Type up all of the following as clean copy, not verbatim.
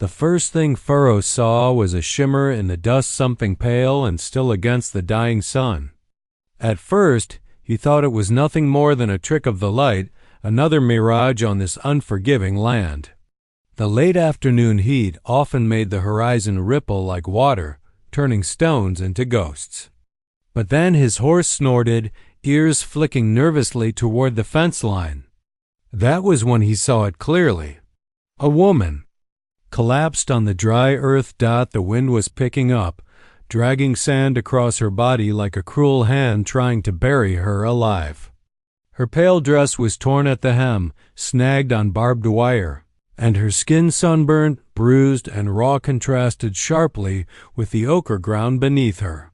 The first thing Pharaoh saw was a shimmer in the dust, something pale and still against the dying sun. At first, he thought it was nothing more than a trick of the light, another mirage on this unforgiving land. The late afternoon heat often made the horizon ripple like water, turning stones into ghosts. But then his horse snorted, ears flicking nervously toward the fence line. That was when he saw it clearly. A woman, collapsed on the dry earth. The wind was picking up, dragging sand across her body like a cruel hand trying to bury her alive. Her pale dress was torn at the hem, snagged on barbed wire, and her skin sunburned, bruised, and raw contrasted sharply with the ochre ground beneath her.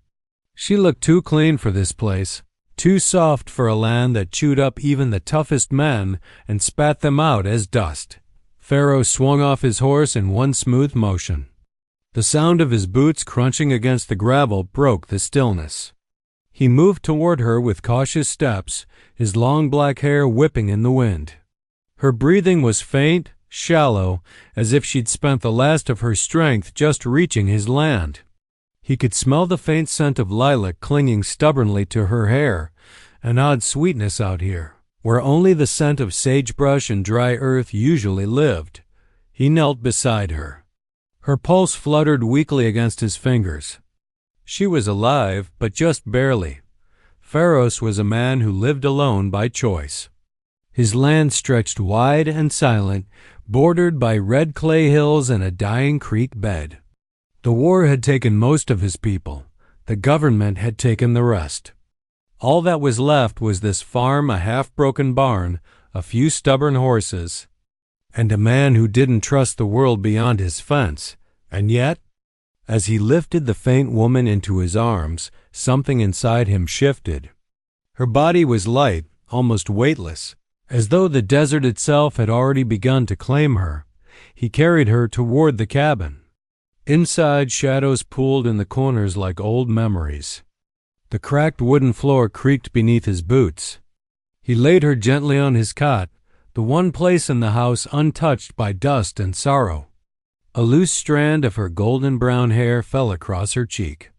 She looked too clean for this place, too soft for a land that chewed up even the toughest men and spat them out as dust. Pharaoh swung off his horse in one smooth motion. The sound of his boots crunching against the gravel broke the stillness. He moved toward her with cautious steps, his long black hair whipping in the wind. Her breathing was faint, shallow, as if she'd spent the last of her strength just reaching his land. He could smell the faint scent of lilac clinging stubbornly to her hair, an odd sweetness out here, where only the scent of sagebrush and dry earth usually lived. He knelt beside her. Her pulse fluttered weakly against his fingers. She was alive, but just barely. Pharaoh was a man who lived alone by choice. His land stretched wide and silent, bordered by red clay hills and a dying creek bed. The war had taken most of his people. The government had taken the rest. All that was left was this farm, a half-broken barn, a few stubborn horses, and a man who didn't trust the world beyond his fence. And yet, as he lifted the faint woman into his arms, something inside him shifted. Her body was light, almost weightless, as though the desert itself had already begun to claim her. He carried her toward the cabin. Inside, shadows pooled in the corners like old memories. The cracked wooden floor creaked beneath his boots. He laid her gently on his cot, the one place in the house untouched by dust and sorrow. A loose strand of her golden brown hair fell across her cheek.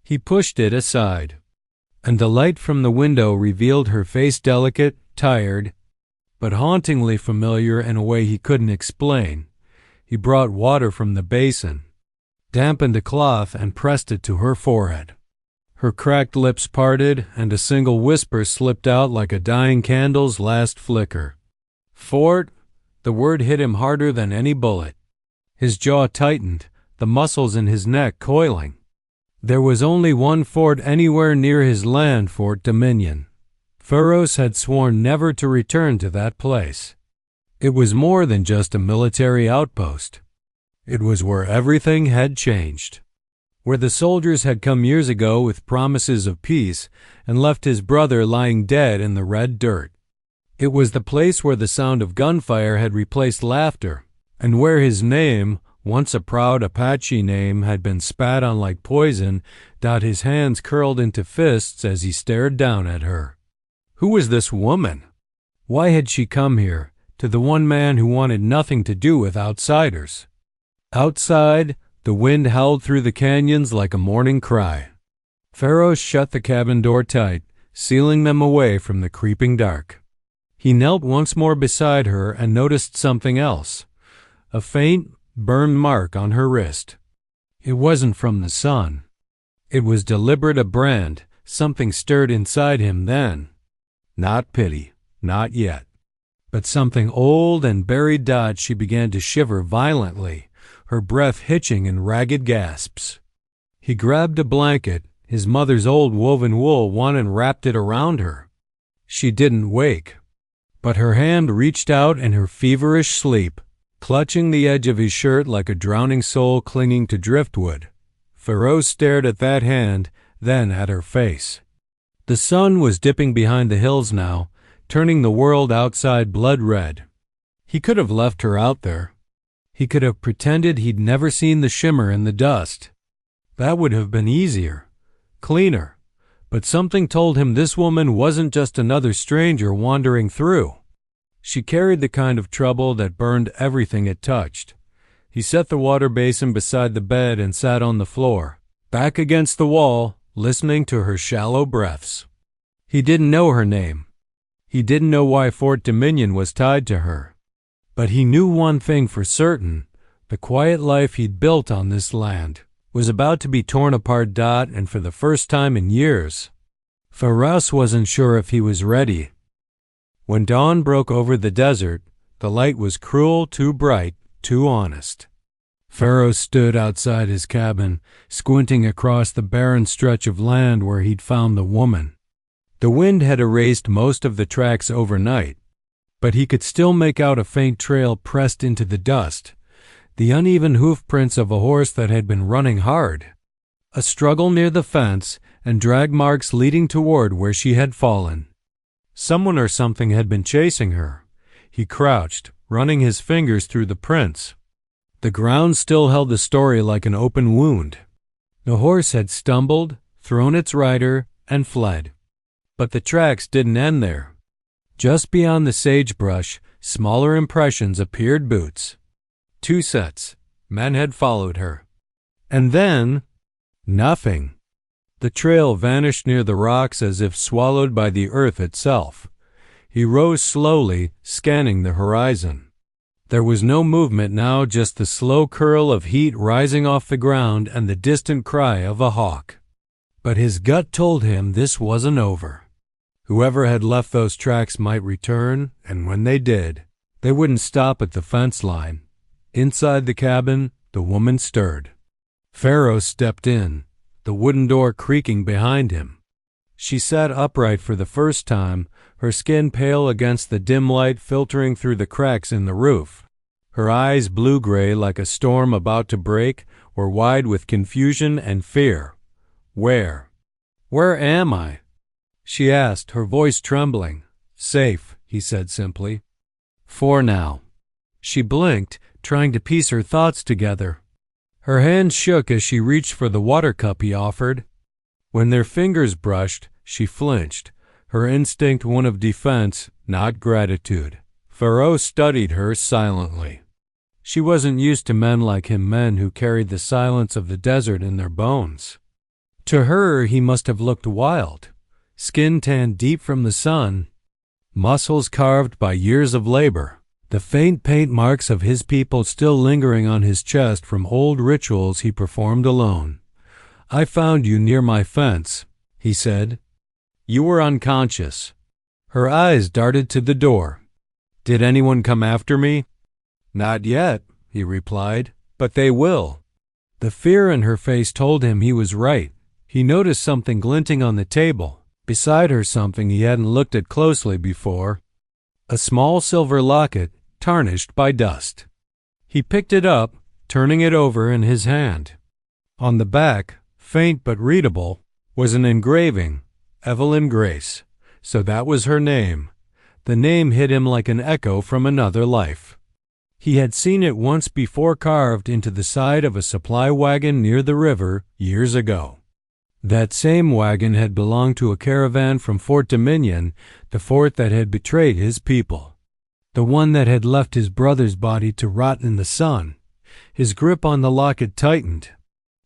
He pushed it aside, and the light from the window revealed her face, delicate, tired, but hauntingly familiar in a way he couldn't explain. He brought water from the basin, dampened a cloth, and pressed it to her forehead. Her cracked lips parted, and a single whisper slipped out like a dying candle's last flicker. "Fort!" The word hit him harder than any bullet. His jaw tightened, the muscles in his neck coiling. There was only one fort anywhere near his land, Fort Dominion. Pharaoh had sworn never to return to that place. It was more than just a military outpost. It was where everything had changed. Where the soldiers had come years ago with promises of peace and left his brother lying dead in the red dirt. It was the place where the sound of gunfire had replaced laughter, and where his name, once a proud Apache name, had been spat on like poison. His hands curled into fists as he stared down at her. Who was this woman? Why had she come here, to the one man who wanted nothing to do with outsiders? Outside, the wind howled through the canyons like a morning cry. Pharaoh shut the cabin door tight, sealing them away from the creeping dark. He knelt once more beside her and noticed something else. A faint, burned mark on her wrist. It wasn't from the sun. It was deliberate, a brand. Something stirred inside him then. Not pity, not yet. But something old and buried. She began to shiver violently, her breath hitching in ragged gasps. He grabbed a blanket, his mother's old woven wool one, and wrapped it around her. She didn't wake, but her hand reached out in her feverish sleep, clutching the edge of his shirt like a drowning soul clinging to driftwood. Pharaoh stared at that hand, then at her face. The sun was dipping behind the hills now, turning the world outside blood red. He could have left her out there. He could have pretended he'd never seen the shimmer in the dust. That would have been easier, cleaner. But something told him this woman wasn't just another stranger wandering through. She carried the kind of trouble that burned everything it touched. He set the water basin beside the bed and sat on the floor, back against the wall, listening to her shallow breaths. He didn't know her name. He didn't know why Fort Dominion was tied to her. But he knew one thing for certain: the quiet life he'd built on this land was about to be torn apart. And for the first time in years, Faraz wasn't sure if he was ready. When dawn broke over the desert, the light was cruel, too bright, too honest. Faraz stood outside his cabin, squinting across the barren stretch of land where he'd found the woman. The wind had erased most of the tracks overnight, but he could still make out a faint trail pressed into the dust, the uneven hoof prints of a horse that had been running hard, a struggle near the fence, and drag marks leading toward where she had fallen. Someone or something had been chasing her. He crouched, running his fingers through the prints. The ground still held the story like an open wound. The horse had stumbled, thrown its rider, and fled. But the tracks didn't end there. Just beyond the sagebrush, smaller impressions appeared: boots. 2 sets. Men had followed her. And then, nothing. The trail vanished near the rocks as if swallowed by the earth itself. He rose slowly, scanning the horizon. There was no movement now, just the slow curl of heat rising off the ground and the distant cry of a hawk. But his gut told him this wasn't over. Whoever had left those tracks might return, and when they did, they wouldn't stop at the fence line. Inside the cabin, the woman stirred. Faraz stepped in, the wooden door creaking behind him. She sat upright for the first time, her skin pale against the dim light filtering through the cracks in the roof. Her eyes, blue-gray like a storm about to break, were wide with confusion and fear. Where am I?" she asked, her voice trembling. "Safe," he said simply. "For now." She blinked, trying to piece her thoughts together. Her hand shook as she reached for the water cup he offered. When their fingers brushed, she flinched, her instinct one of defense, not gratitude. Faraz studied her silently. She wasn't used to men like him, men who carried the silence of the desert in their bones. To her, he must have looked wild, skin tanned deep from the sun, muscles carved by years of labor, the faint paint marks of his people still lingering on his chest from old rituals he performed alone. "I found you near my fence," he said. "You were unconscious." Her eyes darted to the door. "Did anyone come after me?" "Not yet," he replied, "but they will." The fear in her face told him he was right. He noticed something glinting on the table, beside her, something he hadn't looked at closely before. A small silver locket, tarnished by dust. He picked it up, turning it over in his hand. On the back, faint but readable, was an engraving, Evelyn Grace. So that was her name. The name hit him like an echo from another life. He had seen it once before, carved into the side of a supply wagon near the river years ago. That same wagon had belonged to a caravan from Fort Dominion, the fort that had betrayed his people. The one that had left his brother's body to rot in the sun. His grip on the locket tightened.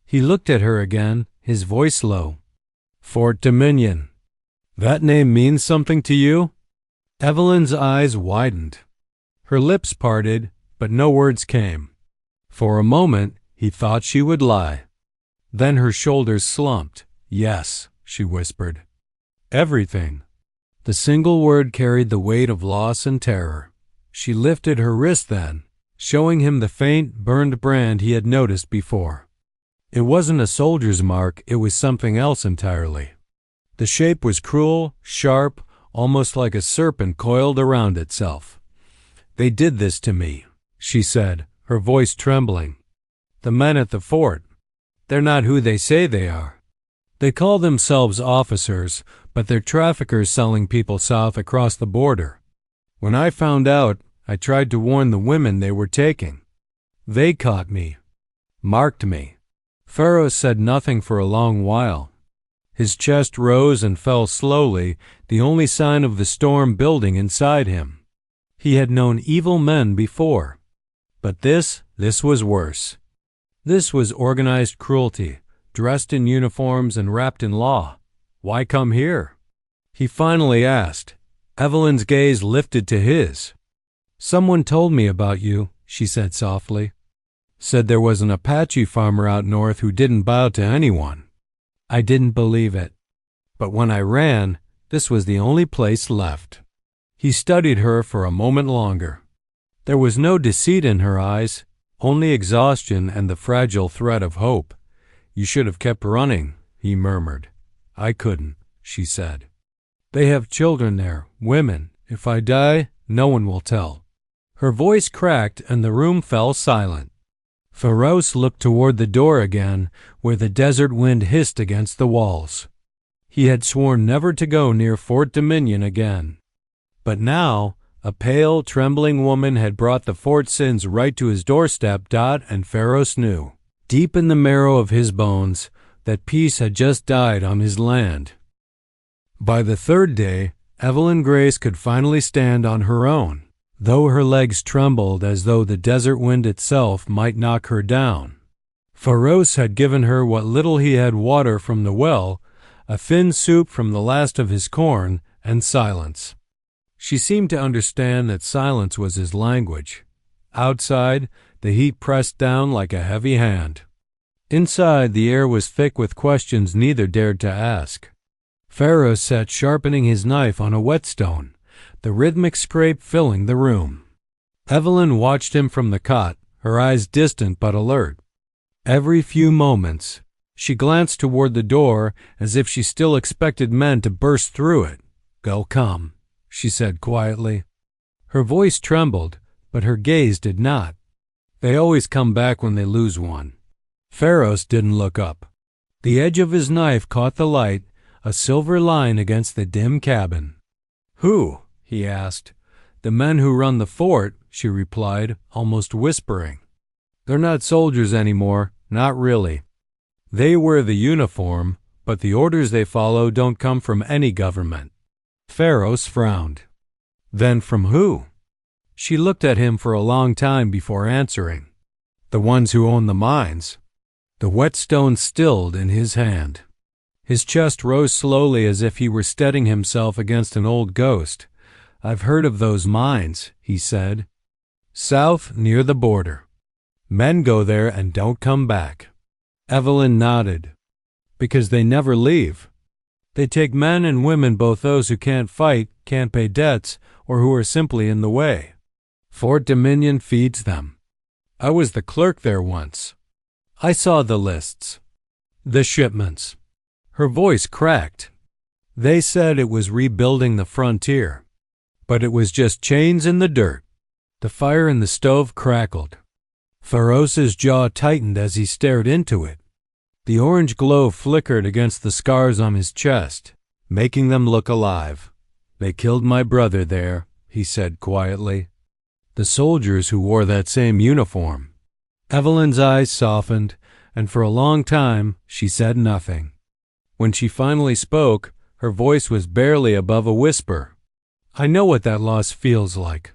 He looked at her again, his voice low. "Fort Dominion. That name means something to you?" Evelyn's eyes widened. Her lips parted, but no words came. For a moment, he thought she would lie. Then her shoulders slumped. "Yes," she whispered. "Everything." The single word carried the weight of loss and terror. She lifted her wrist then, showing him the faint, burned brand he had noticed before. It wasn't a soldier's mark, it was something else entirely. The shape was cruel, sharp, almost like a serpent coiled around itself. "They did this to me," she said, her voice trembling. "The men at the fort. They're not who they say they are. They call themselves officers, but they're traffickers selling people south across the border. When I found out, I tried to warn the women they were taking. They caught me, marked me." Faraz said nothing for a long while. His chest rose and fell slowly, the only sign of the storm building inside him. He had known evil men before, but this This was worse. This was organized cruelty, dressed in uniforms and wrapped in law. Why come here? He finally asked. Evelyn's gaze lifted to his. Someone told me about you, she said softly. Said there was an Apache farmer out north who didn't bow to anyone. I didn't believe it. But when I ran, this was the only place left. He studied her for a moment longer. There was no deceit in her eyes, only exhaustion and the fragile thread of hope. You should have kept running, he murmured. I couldn't, she said. They have children there, women. If I die, no one will tell. Her voice cracked and the room fell silent. Feroz looked toward the door again, where the desert wind hissed against the walls. He had sworn never to go near Fort Dominion again. But now, a pale, trembling woman had brought the fort sins right to his doorstep. And Feroz knew, deep in the marrow of his bones, that peace had just died on his land. By the third day, Evelyn Grace could finally stand on her own, though her legs trembled as though the desert wind itself might knock her down. Feroz had given her what little he had: water from the well, a thin soup from the last of his corn, and silence. She seemed to understand that silence was his language. Outside, the heat pressed down like a heavy hand. Inside, the air was thick with questions neither dared to ask. Feroz sat sharpening his knife on a whetstone, the rhythmic scrape filling the room. Evelyn watched him from the cot, her eyes distant but alert. Every few moments, she glanced toward the door as if she still expected men to burst through it. They'll come, she said quietly. Her voice trembled, but her gaze did not. They always come back when they lose one. Feroz didn't look up. The edge of his knife caught the light, a silver line against the dim cabin. Who? He asked. The men who run the fort, she replied, almost whispering. They're not soldiers anymore, not really. They wear the uniform, but the orders they follow don't come from any government. Feroz frowned. Then from who? She looked at him for a long time before answering. The ones who own the mines. The whetstone stilled in his hand. His chest rose slowly as if he were steadying himself against an old ghost. I've heard of those mines, he said. South, near the border. Men go there and don't come back. Evelyn nodded. Because they never leave. They take men and women, both those who can't fight, can't pay debts, or who are simply in the way. Fort Dominion feeds them. I was the clerk there once. I saw the lists. The shipments. Her voice cracked. They said it was rebuilding the frontier. But it was just chains in the dirt. The fire in the stove crackled. Feroz's jaw tightened as he stared into it. The orange glow flickered against the scars on his chest, making them look alive. They killed my brother there, he said quietly. The soldiers who wore that same uniform. Evelyn's eyes softened, and for a long time she said nothing. When she finally spoke, her voice was barely above a whisper. I know what that loss feels like.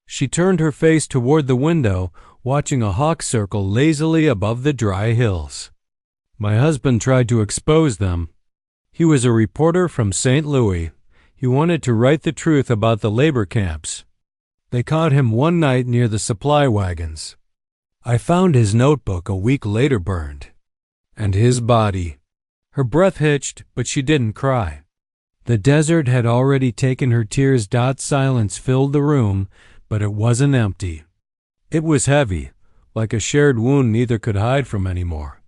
She turned her face toward the window, watching a hawk circle lazily above the dry hills. My husband tried to expose them. He was a reporter from St. Louis. He wanted to write the truth about the labor camps. They caught him one night near the supply wagons. I found his notebook a week later burned. And his body. Her breath hitched, but she didn't cry. The desert had already taken her tears. Silence filled the room, but it wasn't empty. It was heavy, like a shared wound neither could hide from anymore.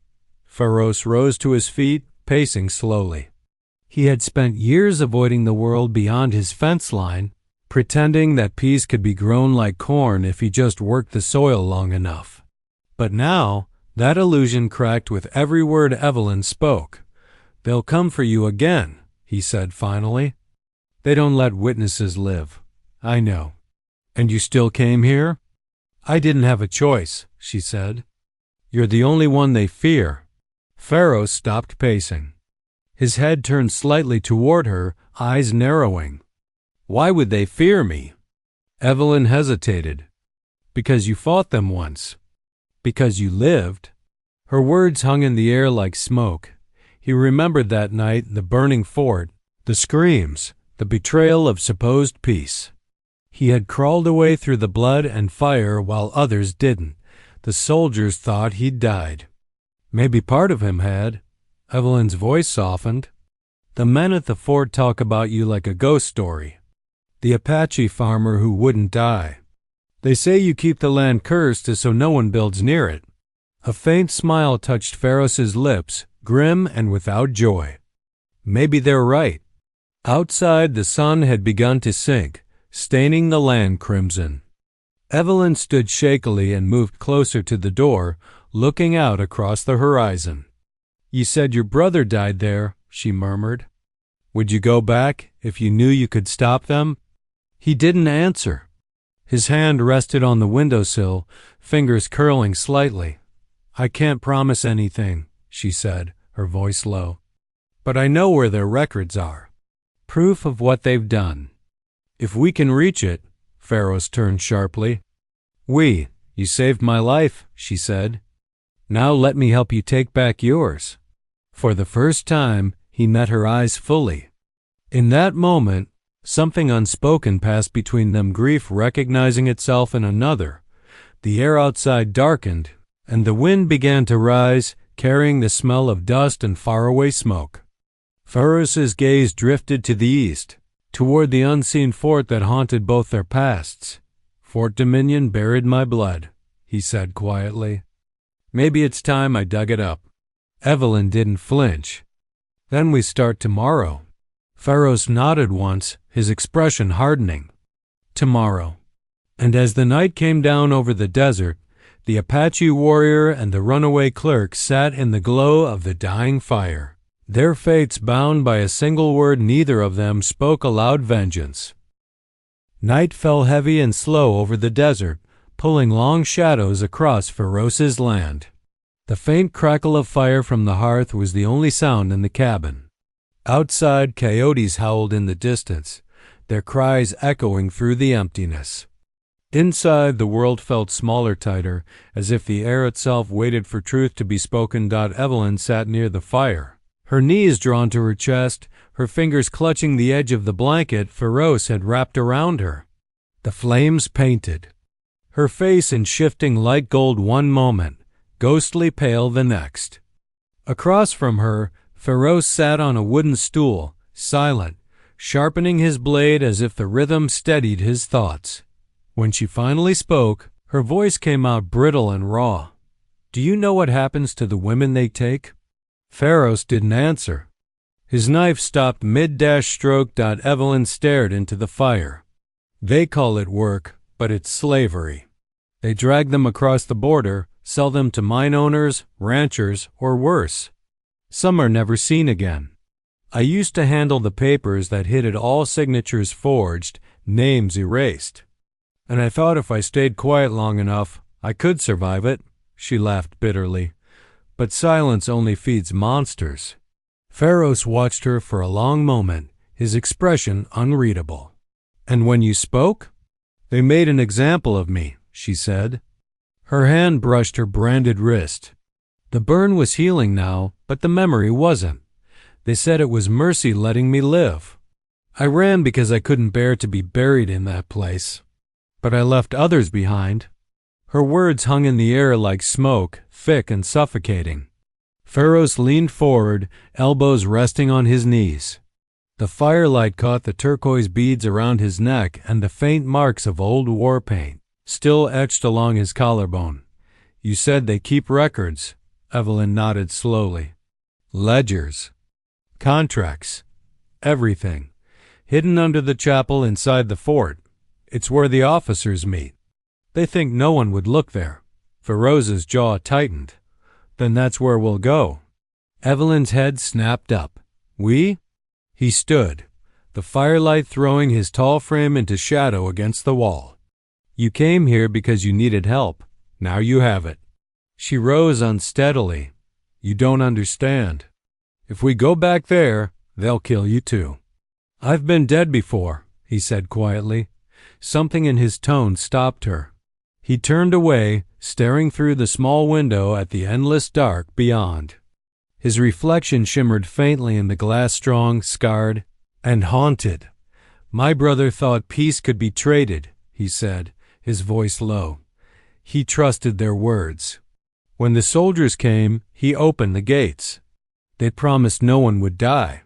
Feroz rose to his feet, pacing slowly. He had spent years avoiding the world beyond his fence line, pretending that peace could be grown like corn if he just worked the soil long enough. But now, that illusion cracked with every word Evelyn spoke. They'll come for you again, he said finally. They don't let witnesses live. I know. And you still came here? I didn't have a choice, she said. You're the only one they fear. Feroz stopped pacing. His head turned slightly toward her, eyes narrowing. Why would they fear me? Evelyn hesitated. Because you fought them once. Because you lived. Her words hung in the air like smoke. He remembered that night, the burning fort, the screams, the betrayal of supposed peace. He had crawled away through the blood and fire while others didn't. The soldiers thought he'd died. Maybe part of him had. Evelyn's voice softened. The men at the fort talk about you like a ghost story. The Apache farmer who wouldn't die. They say you keep the land cursed so no one builds near it. A faint smile touched Ferros's lips, grim and without joy. Maybe they're right. Outside, the sun had begun to sink, staining the land crimson. Evelyn stood shakily and moved closer to the door, looking out across the horizon. You said your brother died there, she murmured. Would you go back if you knew you could stop them? He didn't answer. His hand rested on the windowsill, fingers curling slightly. I can't promise anything, she said, her voice low. But I know where their records are. Proof of what they've done. If we can reach it, Ferros turned sharply. You saved my life, she said. Now let me help you take back yours. For the first time, he met her eyes fully. In that moment, something unspoken passed between them, grief recognizing itself in another. The air outside darkened, and the wind began to rise, carrying the smell of dust and faraway smoke. Ferros's gaze drifted to the east, toward the unseen fort that haunted both their pasts. Fort Dominion buried my blood, he said quietly. Maybe it's time I dug it up. Evelyn didn't flinch. Then we start tomorrow. Ferros nodded once, his expression hardening. Tomorrow. And as the night came down over the desert, the Apache warrior and the runaway clerk sat in the glow of the dying fire. Their fates bound by a single word, neither of them spoke aloud vengeance. Night fell heavy and slow over the desert, pulling long shadows across Ferros's land. The faint crackle of fire from the hearth was the only sound in the cabin. Outside, coyotes howled in the distance, their cries echoing through the emptiness. Inside, the world felt smaller, tighter, as if the air itself waited for truth to be spoken. Evelyn sat near the fire, her knees drawn to her chest, her fingers clutching the edge of the blanket Ferros had wrapped around her. The flames painted her face in shifting light gold one moment, ghostly pale the next. Across from her, Ferros sat on a wooden stool, silent, sharpening his blade as if the rhythm steadied his thoughts. When she finally spoke, her voice came out brittle and raw. Do you know what happens to the women they take? Ferros didn't answer. His knife stopped mid-stroke. Evelyn stared into the fire. They call it work, but it's slavery. They drag them across the border, sell them to mine owners, ranchers, or worse. Some are never seen again. I used to handle the papers that hid it, all signatures forged, names erased. And I thought if I stayed quiet long enough, I could survive it, she laughed bitterly. But silence only feeds monsters. Ferros watched her for a long moment, his expression unreadable. And when you spoke? They made an example of me, she said. Her hand brushed her branded wrist. The burn was healing now, but the memory wasn't. They said it was mercy letting me live. I ran because I couldn't bear to be buried in that place. But I left others behind. Her words hung in the air like smoke, thick and suffocating. Ferros leaned forward, elbows resting on his knees. The firelight caught the turquoise beads around his neck and the faint marks of old war paint, still etched along his collarbone. You said they keep records. Evelyn nodded slowly. Ledgers. Contracts. Everything. Hidden under the chapel inside the fort. It's where the officers meet. They think no one would look there. Ferros's jaw tightened. Then that's where we'll go. Evelyn's head snapped up. We? He stood, the firelight throwing his tall frame into shadow against the wall. You came here because you needed help. Now you have it. She rose unsteadily. You don't understand. If we go back there, they'll kill you too. I've been dead before, he said quietly. Something in his tone stopped her. He turned away, staring through the small window at the endless dark beyond. His reflection shimmered faintly in the glass, strong, scarred, and haunted. "My brother thought peace could be traded," he said, his voice low. "He trusted their words. When the soldiers came, he opened the gates. They promised no one would die.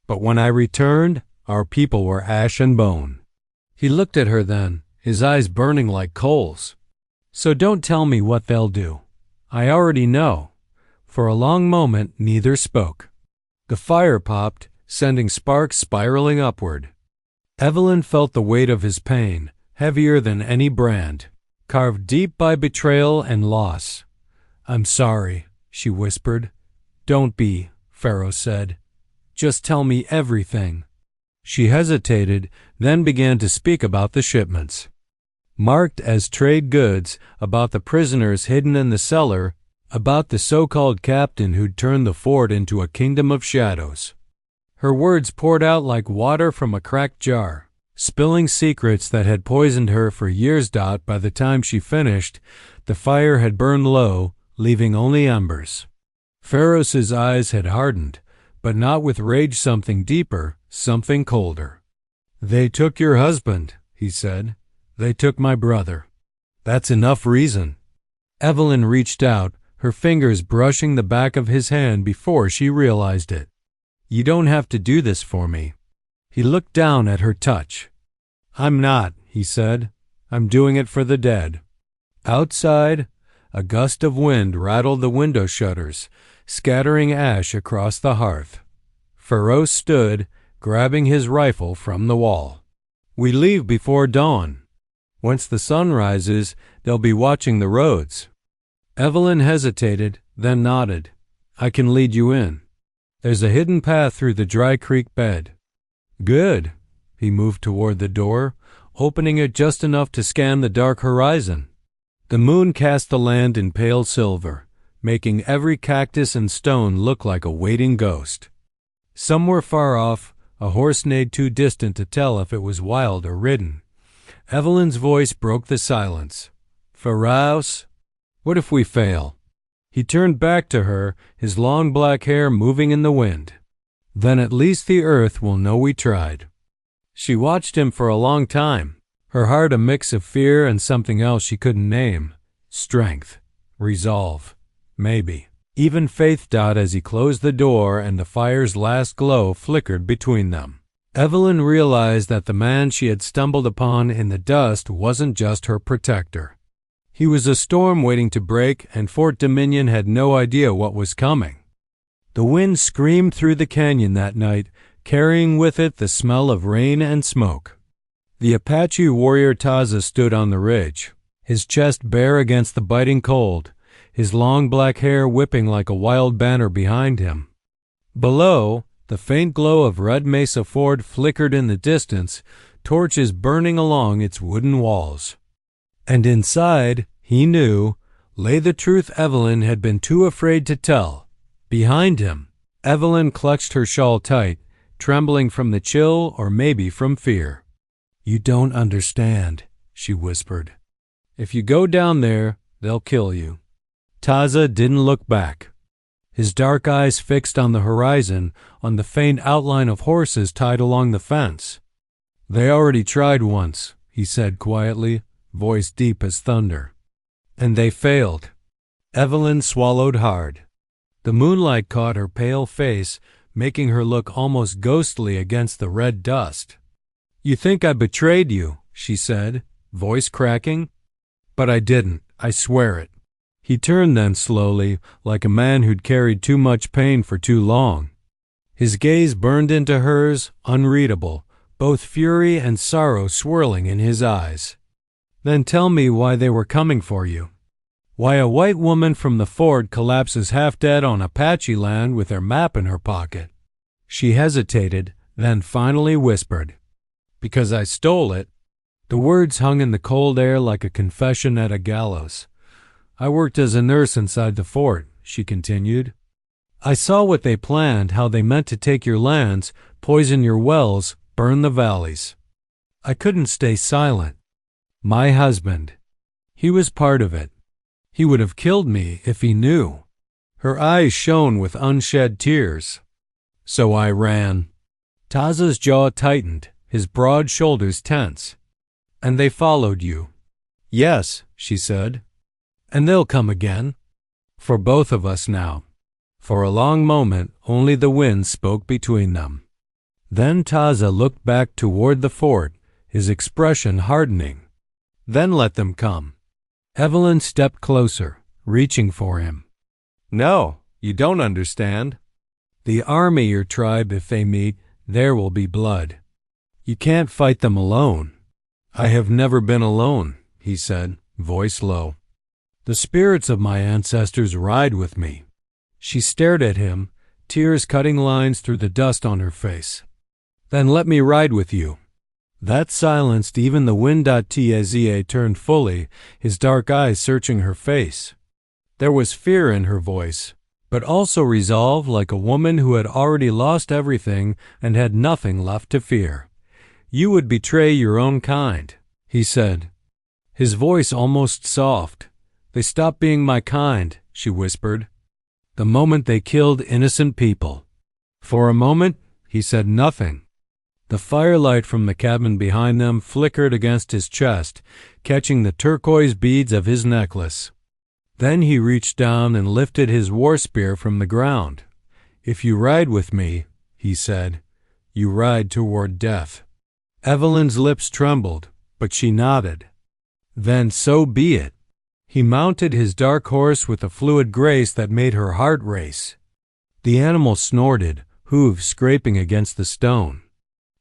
But when I returned, our people were ash and bone." He looked at her then, his eyes burning like coals. "So don't tell me what they'll do. I already know." For a long moment, neither spoke. The fire popped, sending sparks spiraling upward. Evelyn felt the weight of his pain, heavier than any brand, carved deep by betrayal and loss. "I'm sorry," she whispered. "Don't be," Pharaoh said. "Just tell me everything." She hesitated, then began to speak about the shipments. Marked as trade goods, about the prisoners hidden in the cellar, about the so-called captain who'd turned the fort into a kingdom of shadows. Her words poured out like water from a cracked jar, spilling secrets that had poisoned her for years. By the time she finished, the fire had burned low, leaving only embers. Pharaoh's eyes had hardened, but not with rage, something deeper, something colder. "They took your husband," he said. "They took my brother. That's enough reason." Evelyn reached out, her fingers brushing the back of his hand before she realized it. "You don't have to do this for me." He looked down at her touch. "I'm not," he said. "I'm doing it for the dead." Outside, a gust of wind rattled the window shutters, scattering ash across the hearth. Pharaoh stood, grabbing his rifle from the wall. "We leave before dawn. Once the sun rises, they'll be watching the roads." Evelyn hesitated, then nodded. "I can lead you in. There's a hidden path through the dry creek bed." "Good." He moved toward the door, opening it just enough to scan the dark horizon. The moon cast the land in pale silver, making every cactus and stone look like a waiting ghost. Somewhere far off, a horse neighed, too distant to tell if it was wild or ridden. Evelyn's voice broke the silence. "Pharaoh, what if we fail?" He turned back to her, his long black hair moving in the wind. "Then at least the earth will know we tried." She watched him for a long time, her heart a mix of fear and something else she couldn't name. Strength, resolve, maybe even faith. As he closed the door and the fire's last glow flickered between them, Evelyn realized that the man she had stumbled upon in the dust wasn't just her protector. He was a storm waiting to break, and Fort Dominion had no idea what was coming. The wind screamed through the canyon that night, carrying with it the smell of rain and smoke. The Apache warrior Taza stood on the ridge, his chest bare against the biting cold, his long black hair whipping like a wild banner behind him. Below, the faint glow of Red Mesa Fort flickered in the distance, torches burning along its wooden walls. And inside, he knew, lay the truth Evelyn had been too afraid to tell. Behind him, Evelyn clutched her shawl tight, trembling from the chill or maybe from fear. "You don't understand," she whispered. "If you go down there, they'll kill you." Taza didn't look back, his dark eyes fixed on the horizon, on the faint outline of horses tied along the fence. "They already tried once," he said quietly, voice deep as thunder. "And they failed." Evelyn swallowed hard. The moonlight caught her pale face, making her look almost ghostly against the red dust. "You think I betrayed you," she said, voice cracking. "But I didn't, I swear it." He turned then slowly, like a man who'd carried too much pain for too long. His gaze burned into hers, unreadable, both fury and sorrow swirling in his eyes. "Then tell me why they were coming for you. Why a white woman from the fort collapses half dead on Apache land with her map in her pocket." She hesitated, then finally whispered, "Because I stole it." The words hung in the cold air like a confession at a gallows. "I worked as a nurse inside the fort," she continued. "I saw what they planned, how they meant to take your lands, poison your wells, burn the valleys. I couldn't stay silent. My husband, he was part of it. He would have killed me if he knew. Her eyes shone with unshed tears. So I ran. Taza's jaw tightened, his broad shoulders tense. And they followed you. Yes, she said. And they'll come again. For both of us now. For a long moment, only the wind spoke between them. Then Taza looked back toward the fort, his expression hardening. Then let them come. Evelyn stepped closer, reaching for him. No, you don't understand. The army your tribe, if they meet, there will be blood. You can't fight them alone. I have never been alone, he said, voice low. The spirits of my ancestors ride with me. She stared at him, tears cutting lines through the dust on her face. Then let me ride with you. That silenced even the wind. Taza turned fully, his dark eyes searching her face. There was fear in her voice, but also resolve, like a woman who had already lost everything and had nothing left to fear. You would betray your own kind, he said, his voice almost soft. They stopped being my kind, she whispered, the moment they killed innocent people. For a moment, he said nothing. The firelight from the cabin behind them flickered against his chest, catching the turquoise beads of his necklace. Then he reached down and lifted his war spear from the ground. If you ride with me, he said, you ride toward death. Evelyn's lips trembled, but she nodded. Then so be it. He mounted his dark horse with a fluid grace that made her heart race. The animal snorted, hooves scraping against the stone.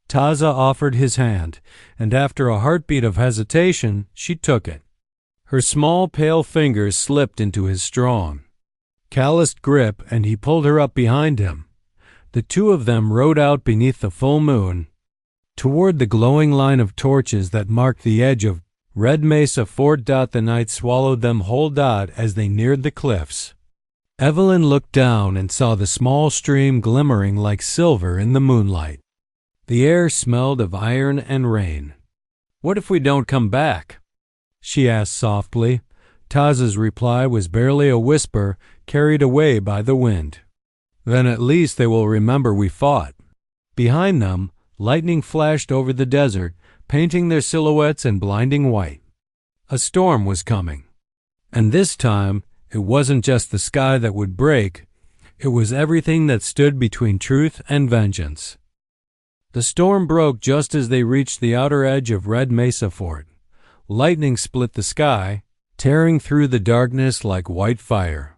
Taza offered his hand, and after a heartbeat of hesitation, she took it. Her small, pale fingers slipped into his strong, calloused grip, and he pulled her up behind him. The two of them rode out beneath the full moon, toward the glowing line of torches that marked the edge of Red Mesa Fort. The night swallowed them whole. As they neared the cliffs, Evelyn looked down and saw the small stream glimmering like silver in the moonlight. The air smelled of iron and rain. What if we don't come back? She asked softly. Taza's reply was barely a whisper, carried away by the wind. Then at least they will remember we fought. Behind them, lightning flashed over the desert, painting their silhouettes in blinding white. A storm was coming. And this time, it wasn't just the sky that would break, it was everything that stood between truth and vengeance. The storm broke just as they reached the outer edge of Red Mesa Fort. Lightning split the sky, tearing through the darkness like white fire.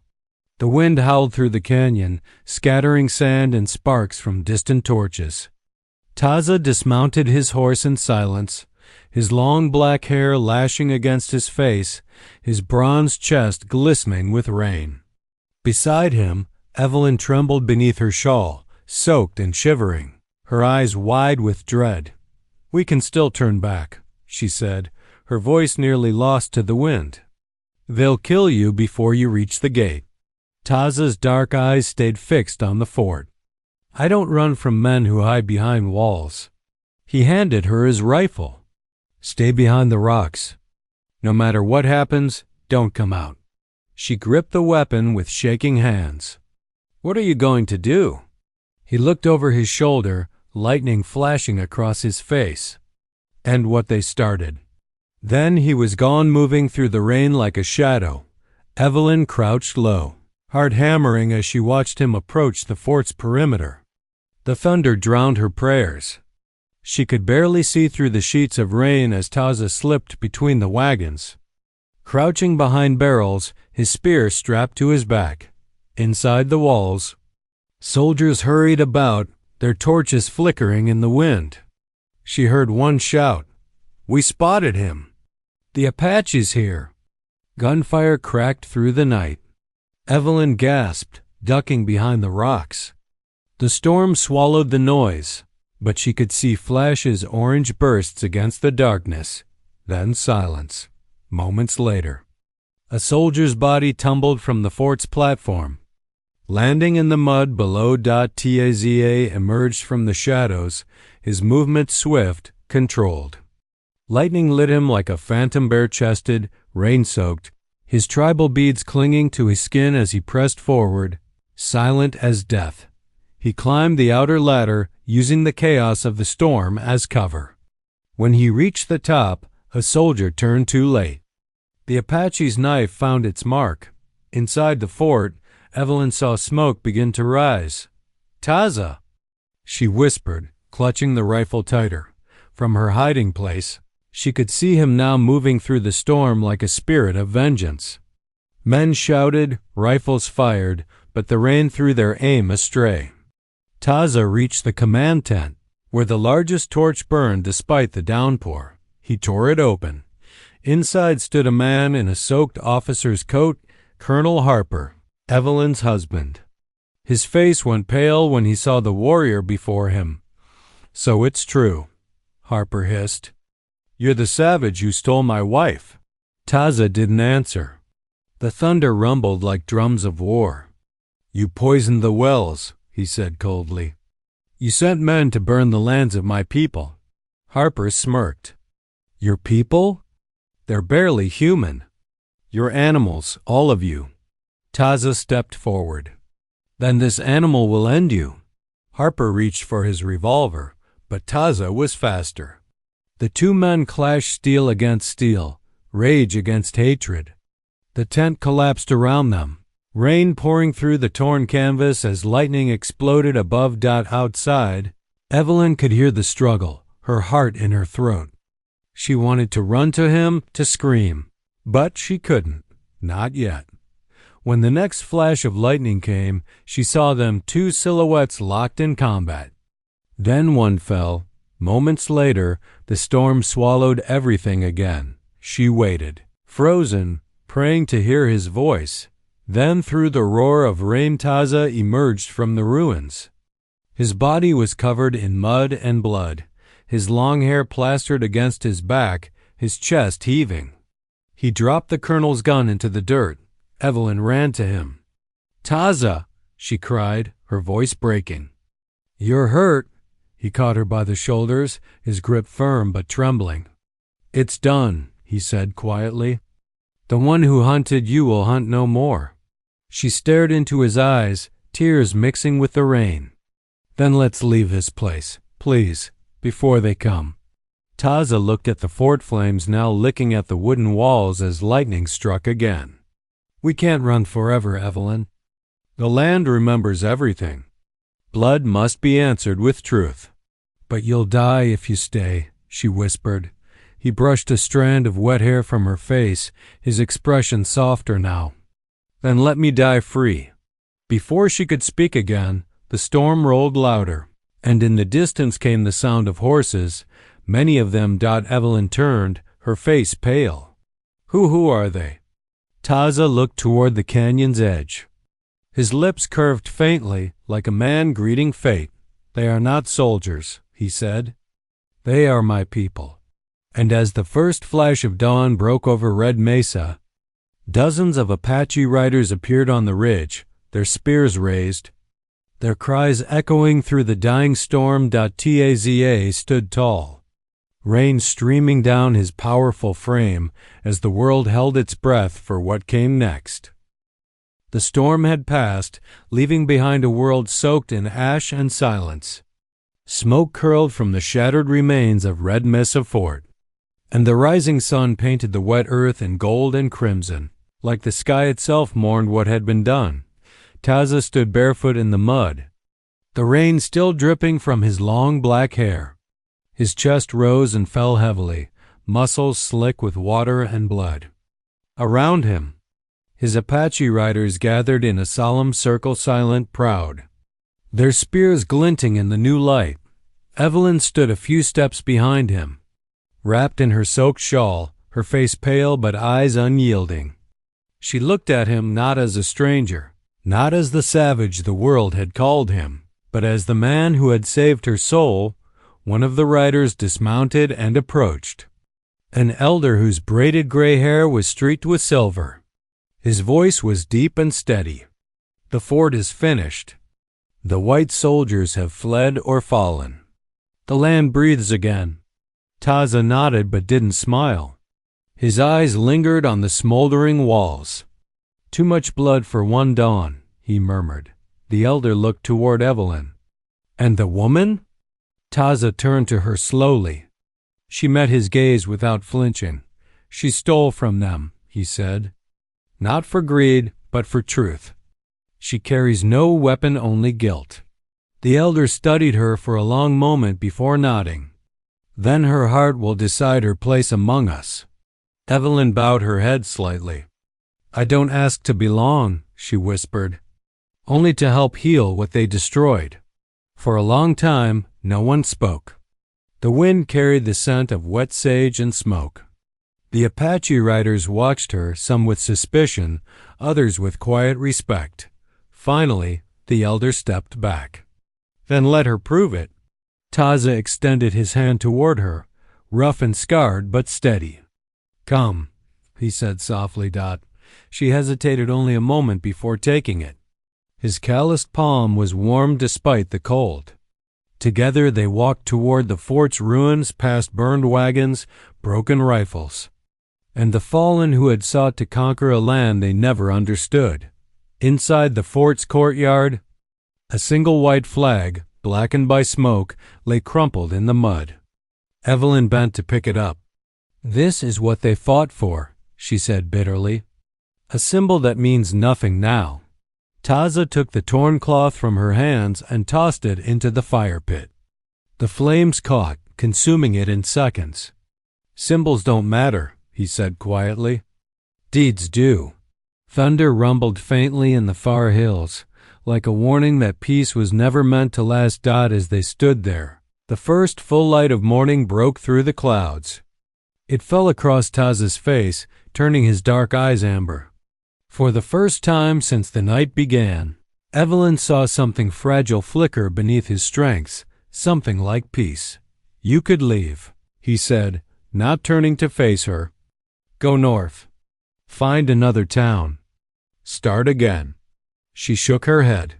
The wind howled through the canyon, scattering sand and sparks from distant torches. Taza dismounted his horse in silence, his long black hair lashing against his face, his bronze chest glistening with rain. Beside him, Evelyn trembled beneath her shawl, soaked and shivering, her eyes wide with dread. We can still turn back, she said, her voice nearly lost to the wind. They'll kill you before you reach the gate. Taza's dark eyes stayed fixed on the fort. I don't run from men who hide behind walls. He handed her his rifle. Stay behind the rocks. No matter what happens, don't come out. She gripped the weapon with shaking hands. What are you going to do? He looked over his shoulder, lightning flashing across his face. And what they started. Then he was gone, moving through the rain like a shadow. Evelyn crouched low, heart hammering as she watched him approach the fort's perimeter. The thunder drowned her prayers. She could barely see through the sheets of rain as Taza slipped between the wagons. Crouching behind barrels, his spear strapped to his back. Inside the walls, soldiers hurried about, their torches flickering in the wind. She heard one shout, "We spotted him! The Apache's here!" Gunfire cracked through the night. Evelyn gasped, ducking behind the rocks. The storm swallowed the noise, but she could see flashes, orange bursts against the darkness, then silence. Moments later, a soldier's body tumbled from the fort's platform. Landing in the mud below. Taza emerged from the shadows, his movement swift, controlled. Lightning lit him like a phantom, bare-chested, rain-soaked, his tribal beads clinging to his skin as he pressed forward, silent as death. He climbed the outer ladder, using the chaos of the storm as cover. When he reached the top, a soldier turned too late. The Apache's knife found its mark. Inside the fort, Evelyn saw smoke begin to rise. "Taza!" she whispered, clutching the rifle tighter. From her hiding place, she could see him now moving through the storm like a spirit of vengeance. Men shouted, rifles fired, but the rain threw their aim astray. Taza reached the command tent, where the largest torch burned despite the downpour. He tore it open. Inside stood a man in a soaked officer's coat, Colonel Harper, Evelyn's husband. His face went pale when he saw the warrior before him. "So it's true," Harper hissed. "You're the savage who stole my wife." Taza didn't answer. The thunder rumbled like drums of war. "You poisoned the wells," he said coldly. "You sent men to burn the lands of my people." Harper smirked. "Your people? They're barely human. You're animals, all of you." Taza stepped forward. "Then this animal will end you." Harper reached for his revolver, but Taza was faster. The two men clashed steel against steel, rage against hatred. The tent collapsed around them, rain pouring through the torn canvas as lightning exploded above. Outside, Evelyn could hear the struggle, her heart in her throat. She wanted to run to him, to scream, but she couldn't, not yet. When the next flash of lightning came, she saw them, two silhouettes locked in combat. Then one fell. Moments later, the storm swallowed everything again. She waited, frozen, praying to hear his voice. Then through the roar of rain, Taza emerged from the ruins. His body was covered in mud and blood, his long hair plastered against his back, his chest heaving. He dropped the colonel's gun into the dirt. Evelyn ran to him. "Taza!" she cried, her voice breaking. "You're hurt." He caught her by the shoulders, his grip firm but trembling. "It's done," he said quietly. "The one who hunted you will hunt no more." She stared into his eyes, tears mixing with the rain. "Then let's leave this place, please, before they come." Taza looked at the fort flames now licking at the wooden walls as lightning struck again. "We can't run forever, Evelyn. The land remembers everything. Blood must be answered with truth." "But you'll die if you stay," she whispered. He brushed a strand of wet hair from her face, his expression softer now. "Then let me die free." Before she could speak again, the storm rolled louder, and in the distance came the sound of horses, many of them. Evelyn turned, her face pale. Who are they?" Taza looked toward the canyon's edge. His lips curved faintly, like a man greeting fate. "They are not soldiers," he said. "They are my people." And as the first flash of dawn broke over Red Mesa, dozens of Apache riders appeared on the ridge, their spears raised, their cries echoing through the dying storm. Taza stood tall, rain streaming down his powerful frame as the world held its breath for what came next. The storm had passed, leaving behind a world soaked in ash and silence. Smoke curled from the shattered remains of Red Mesa Fort, and the rising sun painted the wet earth in gold and crimson, like the sky itself mourned what had been done. Taza stood barefoot in the mud, the rain still dripping from his long black hair. His chest rose and fell heavily, muscles slick with water and blood. Around him, his Apache riders gathered in a solemn circle, silent, proud, their spears glinting in the new light. Evelyn stood a few steps behind him, wrapped in her soaked shawl, her face pale but eyes unyielding. She looked at him not as a stranger, not as the savage the world had called him, but as the man who had saved her soul. One of the riders dismounted and approached, an elder whose braided gray hair was streaked with silver. His voice was deep and steady. "The fort is finished. The white soldiers have fled or fallen. The land breathes again." Taza nodded but didn't smile. His eyes lingered on the smoldering walls. "Too much blood for one dawn," he murmured. The elder looked toward Evelyn. "And the woman?" Taza turned to her slowly. She met his gaze without flinching. "She stole from them," he said. "Not for greed, but for truth. She carries no weapon, only guilt." The elder studied her for a long moment before nodding. "Then her heart will decide her place among us." Evelyn bowed her head slightly. "I don't ask to belong," she whispered, "only to help heal what they destroyed." For a long time, no one spoke. The wind carried the scent of wet sage and smoke. The Apache riders watched her, some with suspicion, others with quiet respect. Finally, the elder stepped back. "Then let her prove it." Taza extended his hand toward her, rough and scarred but steady. "Come," he said softly. She hesitated only a moment before taking it. His calloused palm was warm despite the cold. Together they walked toward the fort's ruins, past burned wagons, broken rifles, and the fallen who had sought to conquer a land they never understood. Inside the fort's courtyard, a single white flag, blackened by smoke, lay crumpled in the mud. Evelyn bent to pick it up. "This is what they fought for," she said bitterly. "A symbol that means nothing now." Taza took the torn cloth from her hands and tossed it into the fire pit. The flames caught, consuming it in seconds. "Symbols don't matter," he said quietly. "Deeds do." Thunder rumbled faintly in the far hills, like a warning that peace was never meant to last. As they stood there, the first full light of morning broke through the clouds. It fell across Taza's face, turning his dark eyes amber. For the first time since the night began, Evelyn saw something fragile flicker beneath his strength, something like peace. "You could leave," he said, not turning to face her. "Go north. Find another town. Start again." She shook her head.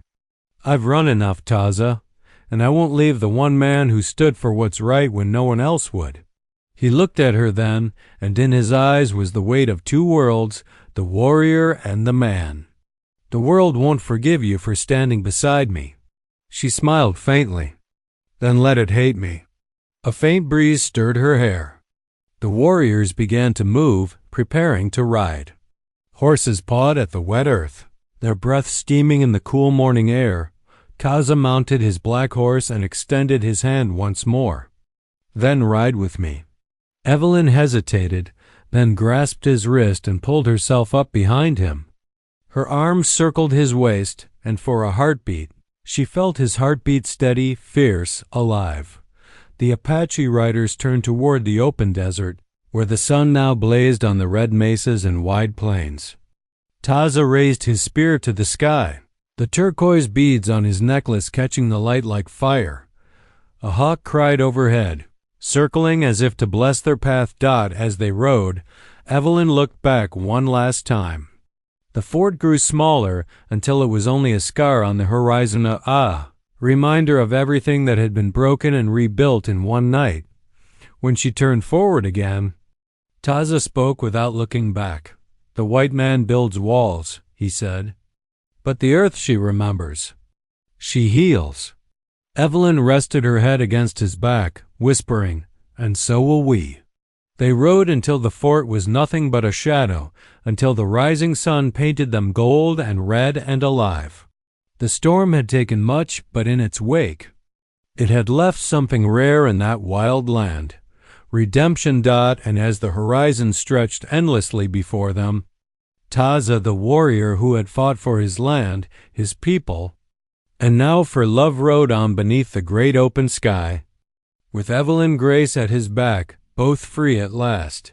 "I've run enough, Taza, and I won't leave the one man who stood for what's right when no one else would." He looked at her then, and in his eyes was the weight of two worlds, the warrior and the man. "The world won't forgive you for standing beside me." She smiled faintly. "Then let it hate me." A faint breeze stirred her hair. The warriors began to move, preparing to ride. Horses pawed at the wet earth, their breath steaming in the cool morning air. Taza mounted his black horse and extended his hand once more. "Then ride with me." Evelyn hesitated, then grasped his wrist and pulled herself up behind him. Her arms circled his waist, and for a heartbeat, she felt his heartbeat steady, fierce, alive. The Apache riders turned toward the open desert, where the sun now blazed on the red mesas and wide plains. Taza raised his spear to the sky, the turquoise beads on his necklace catching the light like fire. A hawk cried overhead, circling as if to bless their path. As they rode, Evelyn looked back one last time. The fort grew smaller until it was only a scar on the horizon, a reminder of everything that had been broken and rebuilt in one night. When she turned forward again, Taza spoke without looking back. "The white man builds walls," he said, "but the earth she remembers. She heals." Evelyn rested her head against his back, whispering, "And so will we." They rode until the fort was nothing but a shadow, until the rising sun painted them gold and red and alive. The storm had taken much, but in its wake, it had left something rare in that wild land. Redemption. And as the horizon stretched endlessly before them, Taza, the warrior who had fought for his land, his people, and now for love, rode on beneath the great open sky, with Evelyn Grace at his back, both free at last.